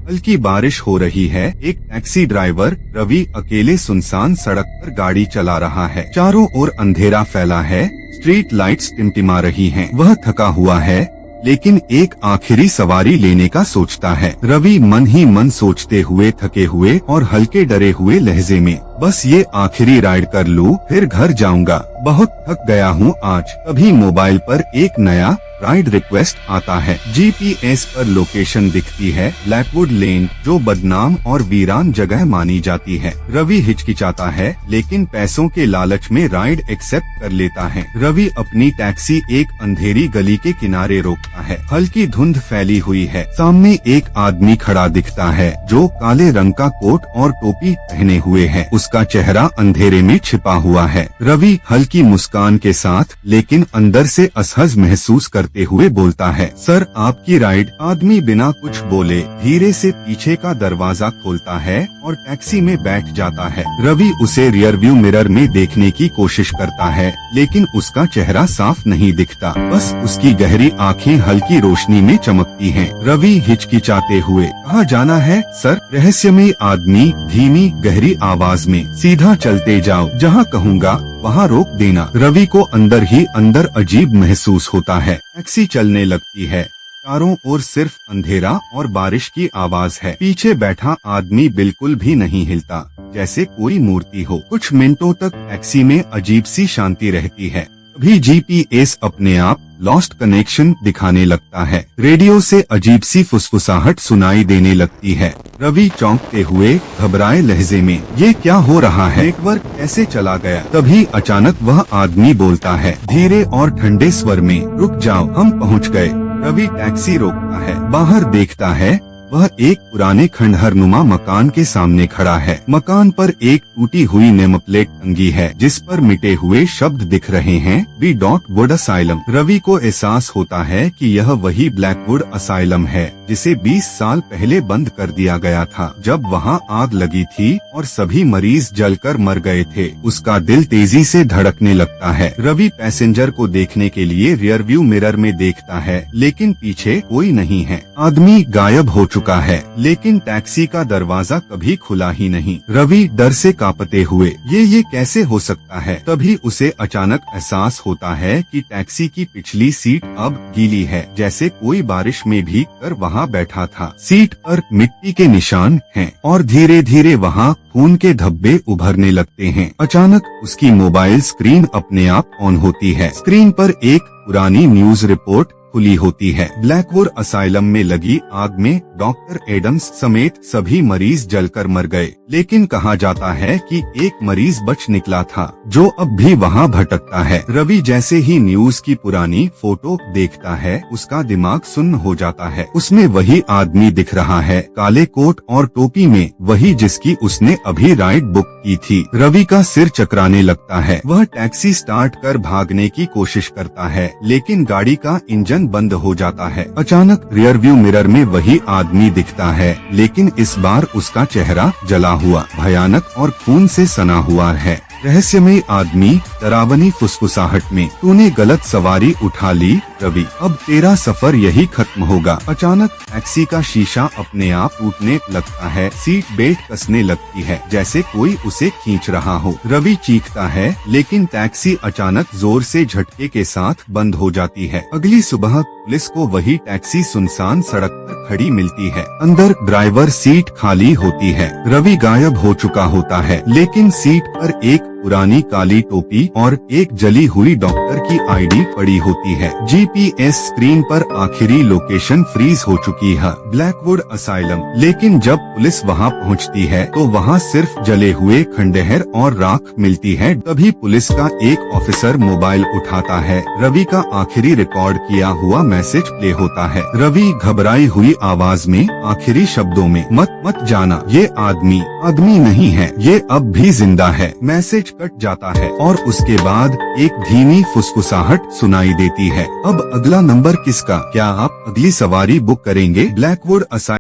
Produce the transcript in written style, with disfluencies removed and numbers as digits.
हल्की बारिश हो रही है। एक टैक्सी ड्राइवर रवि अकेले सुनसान सड़क पर गाड़ी चला रहा है। चारों ओर अंधेरा फैला है, स्ट्रीट लाइट्स टिमटिमा रही हैं। वह थका हुआ है, लेकिन एक आखिरी सवारी लेने का सोचता है। रवि मन ही मन सोचते हुए, थके हुए और हल्के डरे हुए लहजे में, बस ये आखिरी राइड कर लूं, फिर घर जाऊंगा, बहुत थक गया हूँ आज। तभी मोबाइल पर एक नया राइड रिक्वेस्ट आता है। जीपीएस पर लोकेशन दिखती है, ब्लैकवुड लेन, जो बदनाम और वीरान जगह मानी जाती है। रवि हिचकिचाता है, लेकिन पैसों के लालच में राइड एक्सेप्ट कर लेता है। रवि अपनी टैक्सी एक अंधेरी गली के किनारे रोकता है। हल्की धुंध फैली हुई है। सामने एक आदमी खड़ा दिखता है, जो काले रंग का कोट और टोपी पहने हुए है। उसका चेहरा अंधेरे में छिपा हुआ है। रवि हल्की मुस्कान के साथ, लेकिन अंदर से असहज महसूस करते हुए बोलता है, सर आपकी राइड। आदमी बिना कुछ बोले धीरे से पीछे का दरवाजा खोलता है और टैक्सी में बैठ जाता है। रवि उसे रियर व्यू मिरर में देखने की कोशिश करता है, लेकिन उसका चेहरा साफ नहीं दिखता, बस उसकी गहरी आंखें हल्की रोशनी में चमकती हैं। रवि हिचकिचाते हुए, कहाँ जाना है सर? रहस्यमयी आदमी धीमी गहरी आवाज में, सीधा चलते जाओ, जहाँ कहूँगा वहाँ रोक देना। रवि को अंदर ही अंदर अजीब महसूस होता है। टैक्सी चलने लगती है। चारों ओर सिर्फ अंधेरा और बारिश की आवाज है। पीछे बैठा आदमी बिल्कुल भी नहीं हिलता, जैसे कोई मूर्ति हो। कुछ मिनटों तक टैक्सी में अजीब सी शांति रहती है। तभी जीपीएस अपने आप लॉस्ट कनेक्शन दिखाने लगता है। रेडियो से अजीब सी फुसफुसाहट सुनाई देने लगती है। रवि चौंकते हुए घबराए लहजे में, ये क्या हो रहा है? नेटवर्क कैसे चला गया? तभी अचानक वह आदमी बोलता है, धीरे और ठंडे स्वर में, रुक जाओ, हम पहुंच गए। रवि टैक्सी रोकता है, बाहर देखता है। वह एक पुराने खंडहरनुमा मकान के सामने खड़ा है। मकान पर एक टूटी हुई नेम प्लेट टंगी है, जिस पर मिटे हुए शब्द दिख रहे हैं, ब्लैकवुड असाइलम। रवि को एहसास होता है कि यह वही ब्लैकवुड असाइलम है, जिसे 20 साल पहले बंद कर दिया गया था, जब वहाँ आग लगी थी और सभी मरीज जलकर मर गए थे। उसका दिल तेजी से धड़कने लगता है। रवि पैसेंजर को देखने के लिए रियर व्यू मिरर में देखता है, लेकिन पीछे कोई नहीं है। आदमी गायब हो चुका है, लेकिन टैक्सी का दरवाजा कभी खुला ही नहीं। रवि डर से कांपते हुए, ये कैसे हो सकता है? तभी उसे अचानक एहसास होता है कि टैक्सी की पिछली सीट अब गीली है, जैसे कोई बारिश में भीग कर वहाँ बैठा था। सीट पर मिट्टी के निशान हैं और धीरे धीरे वहाँ खून के धब्बे उभरने लगते हैं। अचानक उसकी मोबाइल स्क्रीन अपने आप ऑन होती है। स्क्रीन पर एक पुरानी न्यूज रिपोर्ट खुली होती है। ब्लैकवुड असाइलम में लगी आग में डॉक्टर एडम्स समेत सभी मरीज जलकर मर गए, लेकिन कहा जाता है कि एक मरीज बच निकला था, जो अब भी वहाँ भटकता है। रवि जैसे ही न्यूज की पुरानी फोटो देखता है, उसका दिमाग सुन्न हो जाता है। उसमें वही आदमी दिख रहा है, काले कोट और टोपी में, वही जिसकी उसने अभी राइड बुक की थी। रवि का सिर चकराने लगता है। वह टैक्सी स्टार्ट कर भागने की कोशिश करता है, लेकिन गाड़ी का इंजन बंद हो जाता है। अचानक रियर व्यू मिरर में वही आदमी दिखता है, लेकिन इस बार उसका चेहरा जला हुआ, भयानक और खून से सना हुआ है। रहस्यमयी आदमी डरावनी फुसफुसाहट में, तूने गलत सवारी उठा ली रवि, अब तेरा सफर यही खत्म होगा। अचानक टैक्सी का शीशा अपने आप टूटने लगता है। सीट बेल्ट कसने लगती है, जैसे कोई उसे खींच रहा हो। रवि चीखता है, लेकिन टैक्सी अचानक जोर से झटके के साथ बंद हो जाती है। अगली सुबह पुलिस को वही टैक्सी सुनसान सड़क पर खड़ी मिलती है। अंदर ड्राइवर सीट खाली होती है। रवि गायब हो चुका होता है, लेकिन सीट पर एक पुरानी काली टोपी और एक जली हुई डॉक्टर की आईडी पड़ी होती है। जीपीएस स्क्रीन पर आखिरी लोकेशन फ्रीज हो चुकी है, ब्लैकवुड असाइलम। लेकिन जब पुलिस वहां पहुंचती है, तो वहां सिर्फ जले हुए खंडहर और राख मिलती है। तभी पुलिस का एक ऑफिसर मोबाइल उठाता है। रवि का आखिरी रिकॉर्ड किया हुआ मैसेज प्ले होता है। रवि घबराई हुई आवाज में आखिरी शब्दों में, मत जाना, ये आदमी नहीं है, ये अब भी जिंदा है। मैसेज कट जाता है और उसके बाद एक धीमी फुसफुसाहट सुनाई देती है। अब अगला नंबर किसका? क्या आप अगली सवारी बुक करेंगे? Blackwood asylum